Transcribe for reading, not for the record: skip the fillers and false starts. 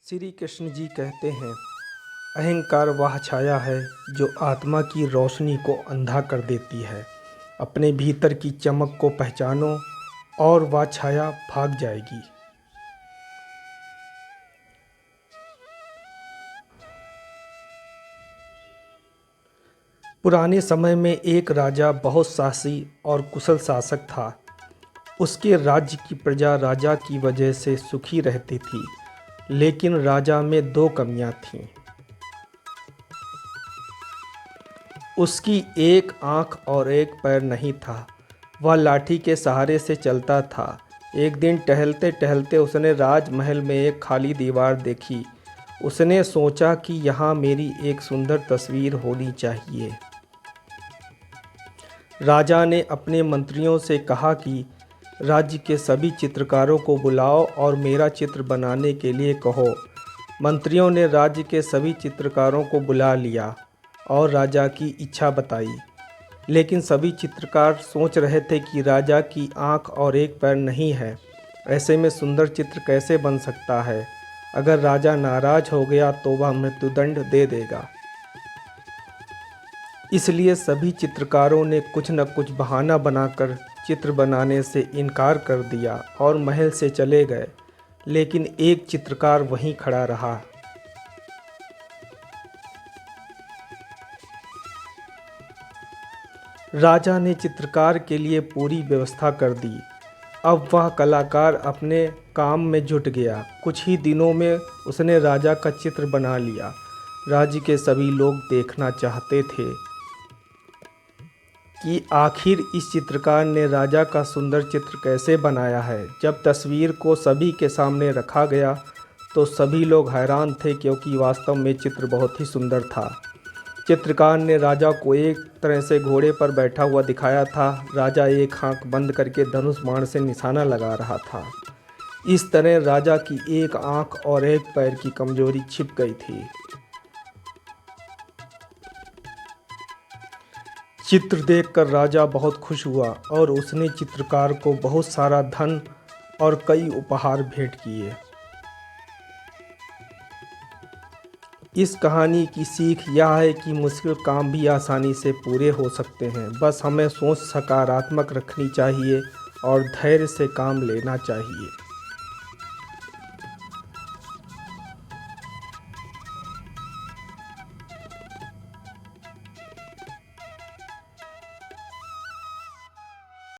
श्री कृष्ण जी कहते हैं, अहंकार वह छाया है जो आत्मा की रोशनी को अंधा कर देती है। अपने भीतर की चमक को पहचानो और वह छाया भाग जाएगी। पुराने समय में एक राजा बहुत साहसी और कुशल शासक था। उसके राज्य की प्रजा राजा की वजह से सुखी रहती थी, लेकिन राजा में दो कमियां थीं। उसकी एक आंख और एक पैर नहीं था। वह लाठी के सहारे से चलता था। एक दिन टहलते टहलते उसने राजमहल में एक खाली दीवार देखी। उसने सोचा कि यहाँ मेरी एक सुंदर तस्वीर होनी चाहिए। राजा ने अपने मंत्रियों से कहा कि राज्य के सभी चित्रकारों को बुलाओ और मेरा चित्र बनाने के लिए कहो। मंत्रियों ने राज्य के सभी चित्रकारों को बुला लिया और राजा की इच्छा बताई, लेकिन सभी चित्रकार सोच रहे थे कि राजा की आंख और एक पैर नहीं है। ऐसे में सुंदर चित्र कैसे बन सकता है? अगर राजा नाराज हो गया तो वह मृत्युदंड दे देगा। इसलिए सभी चित्रकारों ने कुछ न कुछ बहाना बनाकर चित्र बनाने से इनकार कर दिया और महल से चले गए। लेकिन एक चित्रकार वहीं खड़ा रहा। राजा ने चित्रकार के लिए पूरी व्यवस्था कर दी। अब वह कलाकार अपने काम में जुट गया। कुछ ही दिनों में उसने राजा का चित्र बना लिया। राज्य के सभी लोग देखना चाहते थे कि आखिर इस चित्रकार ने राजा का सुंदर चित्र कैसे बनाया है। जब तस्वीर को सभी के सामने रखा गया तो सभी लोग हैरान थे, क्योंकि वास्तव में चित्र बहुत ही सुंदर था। चित्रकार ने राजा को एक तरह से घोड़े पर बैठा हुआ दिखाया था। राजा एक आंख बंद करके धनुष बाण से निशाना लगा रहा था। इस तरह राजा की एक आंख और एक पैर की कमजोरी छिप गई थी। चित्र देखकर राजा बहुत खुश हुआ और उसने चित्रकार को बहुत सारा धन और कई उपहार भेंट किए। इस कहानी की सीख यह है कि मुश्किल काम भी आसानी से पूरे हो सकते हैं। बस हमें सोच सकारात्मक रखनी चाहिए और धैर्य से काम लेना चाहिए।